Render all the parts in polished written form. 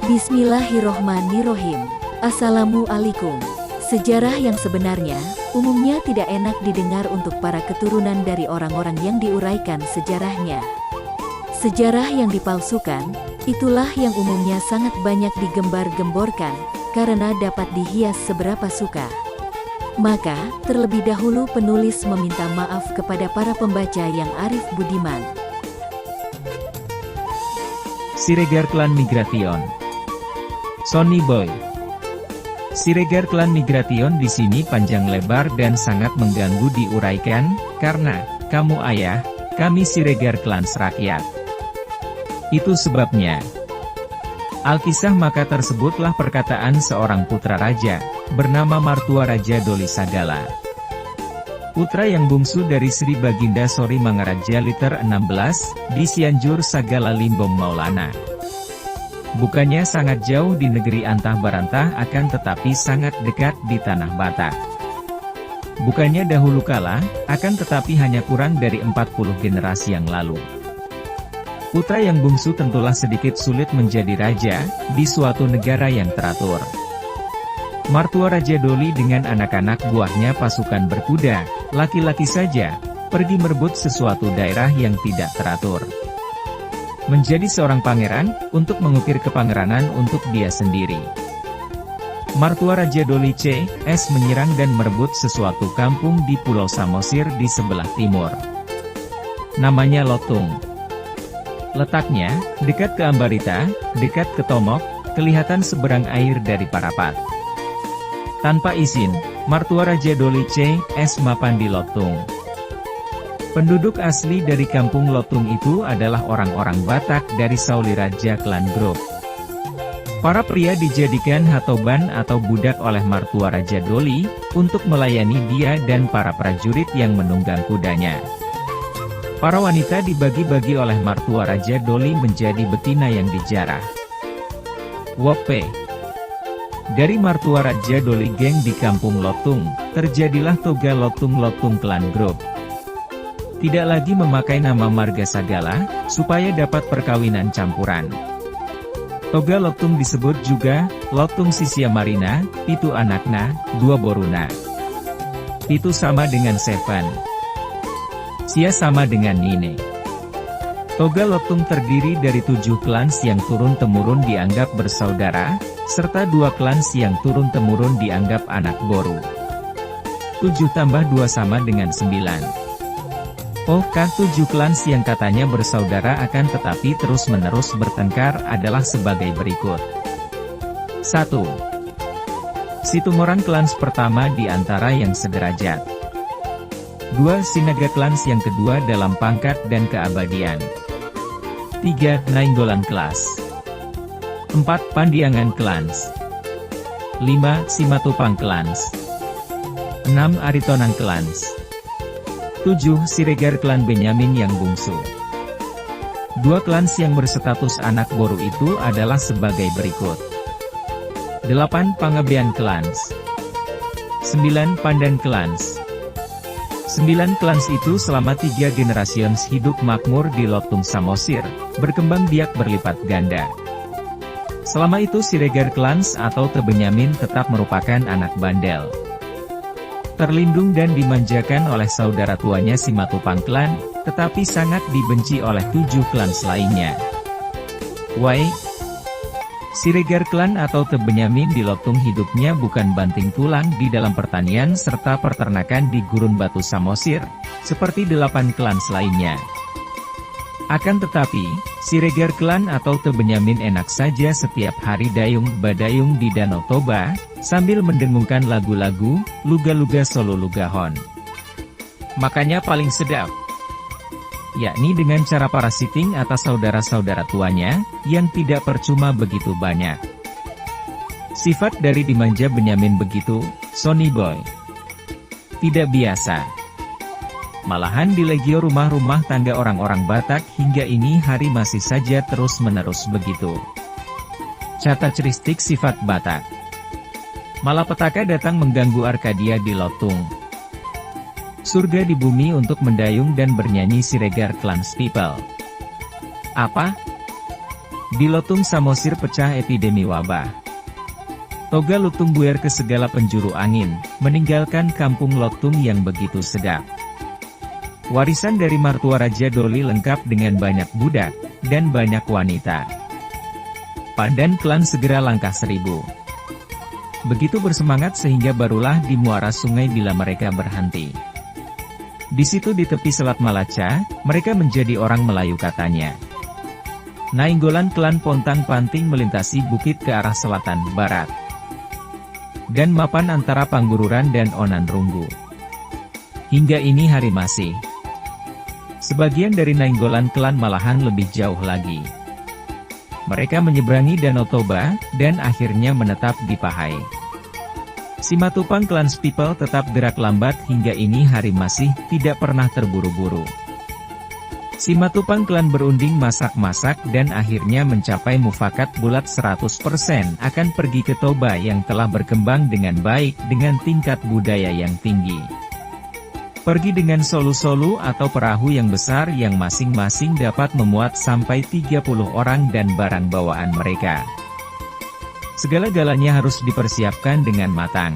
Bismillahirrohmanirrohim. Assalamualaikum. Sejarah yang sebenarnya, umumnya tidak enak didengar untuk para keturunan dari orang-orang yang diuraikan sejarahnya. Sejarah yang dipalsukan, itulah yang umumnya sangat banyak digembar-gemborkan, karena dapat dihias seberapa suka. Maka, terlebih dahulu penulis meminta maaf kepada para pembaca yang arif budiman. Siregar Klan Migration. Sonny Boy. Siregar Klan Migration di sini panjang lebar dan sangat mengganggu diuraikan, karena, kamu ayah, kami Siregar Klan Serakyat. Itu sebabnya. Alkisah maka tersebutlah perkataan seorang putra raja, bernama Martua Raja Doli Sagala. Putra yang bungsu dari Sri Baginda Sori Mangaraja Liter 16, di Cianjur Sagala Limbong Maulana. Bukannya sangat jauh di negeri antah barantah akan tetapi sangat dekat di tanah Batak. Bukannya dahulu kala, akan tetapi hanya kurang dari 40 generasi yang lalu. Putra yang bungsu tentulah sedikit sulit menjadi raja, di suatu negara yang teratur. Martua Raja Doli dengan anak-anak buahnya pasukan berkuda, laki-laki saja, pergi merebut sesuatu daerah yang tidak teratur. Menjadi seorang pangeran, untuk mengukir kepangeranan untuk dia sendiri. Martua Raja Doli C.S. menyerang dan merebut sesuatu kampung di Pulau Samosir di sebelah timur. Namanya Lotung. Letaknya, dekat ke Ambarita, dekat ke Tomok, kelihatan seberang air dari Parapat. Tanpa izin, Martua Raja Doli C.S. mapan di Lotung. Penduduk asli dari kampung Lotung itu adalah orang-orang Batak dari Sauli Raja Klan Grup. Para pria dijadikan hatoban atau budak oleh Martua Raja Doli, untuk melayani dia dan para prajurit yang menunggang kudanya. Para wanita dibagi-bagi oleh Martua Raja Doli menjadi betina yang dijarah. Wope. Dari Martua Raja Doli geng di kampung Lotung, terjadilah Toga Lotung-Lotung Klan Grup. Tidak lagi memakai nama marga Sagala, supaya dapat perkawinan campuran. Toga Lotung disebut juga, Lotung Sisia Marina, Pitu Anakna, Dua Boruna. Pitu sama dengan Seven. Sia sama dengan Nine. Toga Lotung terdiri dari 7 klans yang turun-temurun dianggap bersaudara, serta 2 klans yang turun-temurun dianggap anak boru. 7 tambah 2 sama dengan 9. Ohkah 7 klans yang katanya bersaudara akan tetapi terus-menerus bertengkar adalah sebagai berikut. 1. Situmorang klans pertama di antara yang sederajat. 2. Sinaga klans yang kedua dalam pangkat dan keabadian. 3. Nainggolan Klas. 4. Pandiangan Klans. 5. Simatupang Klans. 6. Aritonang Klans. 7. Siregar Klan Benyamin yang bungsu. 2 klans yang berstatus anak boru itu adalah sebagai berikut. 8. Pangabean Klans. 9. Pandan Klans. 9 klans itu selama 3 generasi hidup makmur di Lotung Samosir, berkembang biak berlipat ganda. Selama itu Siregar Klans atau Benyamin tetap merupakan anak bandel. Terlindung dan dimanjakan oleh saudara tuanya Simatupang Klan, tetapi sangat dibenci oleh 7 klans lainnya. Wai. Siregar Klan atau Benyamin di Lotung hidupnya bukan banting tulang di dalam pertanian serta peternakan di gurun batu Samosir, seperti 8 klans lainnya. Akan tetapi, Siregar Klan atau Benyamin enak saja setiap hari dayung-badayung di Danau Toba, sambil mendengungkan lagu-lagu, luga-luga solo lugahon. Makanya paling sedap, yakni dengan cara parasiting atas saudara-saudara tuanya, yang tidak percuma begitu banyak. Sifat dari dimanja Benyamin begitu, Sonny Boy. Tidak biasa. Malahan di legio rumah-rumah tangga orang-orang Batak hingga ini hari masih saja terus-menerus begitu. Caracteristik sifat Batak. Malapetaka datang mengganggu Arkadia di Lotung. Surga di bumi untuk mendayung dan bernyanyi Siregar Clans People. Apa? Di Lotung Samosir pecah epidemi wabah. Toga lutung buer ke segala penjuru angin, meninggalkan kampung Lotung yang begitu sedap. Warisan dari mertua Raja Doli lengkap dengan banyak budak, dan banyak wanita. Pandan klan segera langkah 1000. Begitu bersemangat sehingga barulah di muara sungai bila mereka berhenti. Di situ di tepi Selat Malaca, mereka menjadi orang Melayu katanya. Nainggolan klan pontang panting melintasi bukit ke arah selatan, barat. Dan mapan antara Panggururan dan Onan Runggu. Hingga ini hari masih. Sebagian dari Nainggolan klan malahan lebih jauh lagi. Mereka menyeberangi Danau Toba, dan akhirnya menetap di Pahai. Simatupang Clans People tetap gerak lambat hingga ini hari masih tidak pernah terburu-buru. Simatupang klan berunding masak-masak dan akhirnya mencapai mufakat bulat 100% akan pergi ke Toba yang telah berkembang dengan baik dengan tingkat budaya yang tinggi. Pergi dengan solu-solu atau perahu yang besar yang masing-masing dapat memuat sampai 30 orang dan barang bawaan mereka. Segala-galanya harus dipersiapkan dengan matang.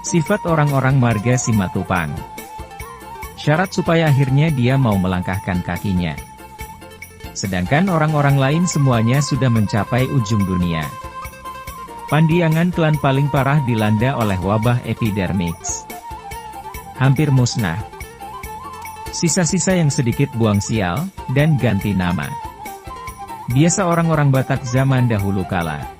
Sifat orang-orang marga Simatupang. Syarat supaya akhirnya dia mau melangkahkan kakinya. Sedangkan orang-orang lain semuanya sudah mencapai ujung dunia. Pandiangan klan paling parah dilanda oleh wabah epidermiks. Hampir musnah. Sisa-sisa yang sedikit buang sial, dan ganti nama. Biasa orang-orang Batak zaman dahulu kala.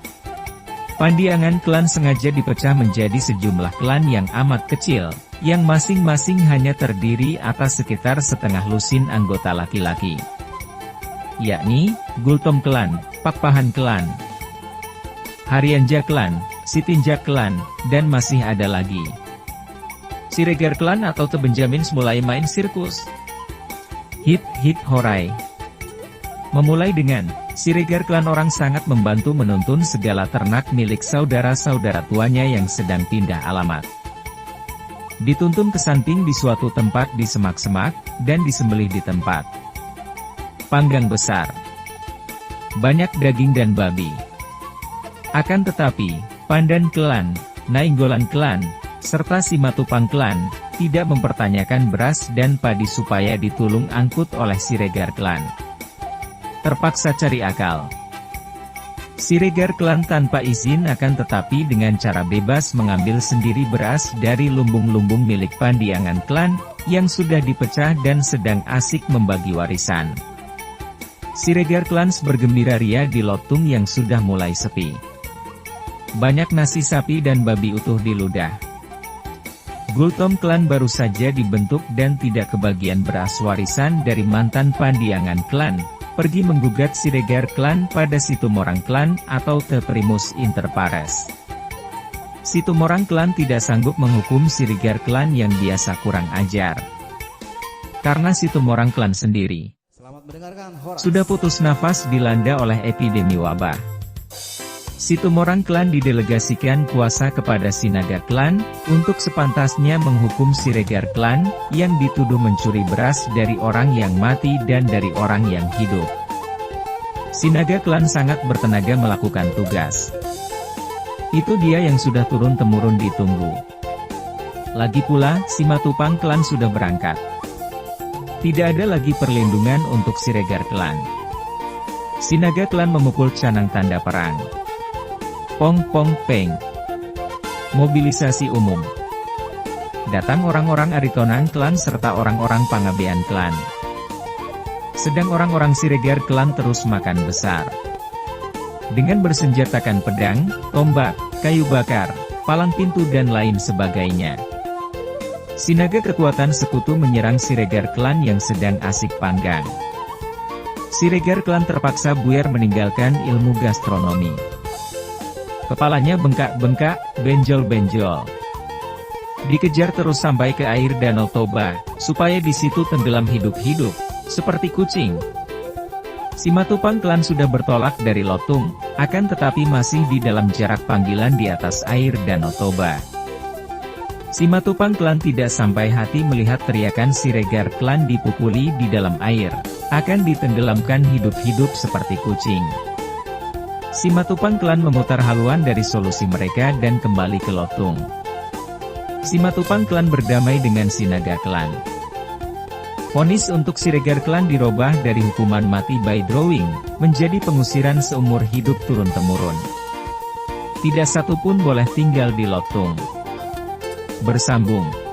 Pandiangan klan sengaja dipecah menjadi sejumlah klan yang amat kecil, yang masing-masing hanya terdiri atas sekitar setengah lusin anggota laki-laki. Yakni, Gultom klan, Pakpahan klan, Harianja klan, Sitinjak klan, dan masih ada lagi. Siregar klan atau Tebenjamin mulai main sirkus. Hit horai. Memulai dengan, Siregar klan orang sangat membantu menuntun segala ternak milik saudara-saudara tuanya yang sedang pindah alamat. Dituntun ke samping di suatu tempat di semak-semak, dan disembelih di tempat panggang besar. Banyak daging dan babi. Akan tetapi, Pandan klan, Nainggolan klan, serta Simatupang klan, tidak mempertanyakan beras dan padi supaya ditulung angkut oleh Siregar klan. Terpaksa cari akal. Siregar klan tanpa izin akan tetapi dengan cara bebas mengambil sendiri beras dari lumbung-lumbung milik Pandiangan klan, yang sudah dipecah dan sedang asik membagi warisan. Siregar klan bergembira ria di Lotung yang sudah mulai sepi. Banyak nasi sapi dan babi utuh diludah. Gultom klan baru saja dibentuk dan tidak kebagian beras warisan dari mantan Pandiangan klan, pergi menggugat Siregar klan pada Situmorang klan atau Te Primus Inter Pares. Situmorang klan tidak sanggup menghukum Siregar klan yang biasa kurang ajar. Karena Situmorang klan sendiri sudah putus nafas dilanda oleh epidemi wabah. Situmorang klan didelegasikan kuasa kepada Sinaga klan, untuk sepantasnya menghukum Siregar klan, yang dituduh mencuri beras dari orang yang mati dan dari orang yang hidup. Sinaga klan sangat bertenaga melakukan tugas. Itu dia yang sudah turun-temurun ditunggu. Lagi pula, Simatupang klan sudah berangkat. Tidak ada lagi perlindungan untuk Siregar klan. Sinaga klan memukul canang tanda perang. Pong pong peng. Mobilisasi umum. Datang orang-orang Aritonang klan serta orang-orang Pangabean klan. Sedang orang-orang Siregar klan terus makan besar. Dengan bersenjatakan pedang, tombak, kayu bakar, palang pintu dan lain sebagainya. Sinaga kekuatan sekutu menyerang Siregar klan yang sedang asik panggang. Siregar klan terpaksa buyar meninggalkan ilmu gastronomi. Kepalanya bengkak-bengkak, benjol-benjol. Dikejar terus sampai ke air Danau Toba, supaya di situ tenggelam hidup-hidup, seperti kucing. Simatupang klan sudah bertolak dari Lotung, akan tetapi masih di dalam jarak panggilan di atas air Danau Toba. Simatupang klan tidak sampai hati melihat teriakan Siregar klan dipukuli di dalam air. akan ditenggelamkan hidup-hidup seperti kucing. Simatupang klan memutar haluan dari solusi mereka dan kembali ke Lotung. Simatupang klan berdamai dengan Sinaga klan. Vonis untuk Siregar klan dirubah dari hukuman mati by drawing, menjadi pengusiran seumur hidup turun-temurun. Tidak satu pun boleh tinggal di Lotung. Bersambung.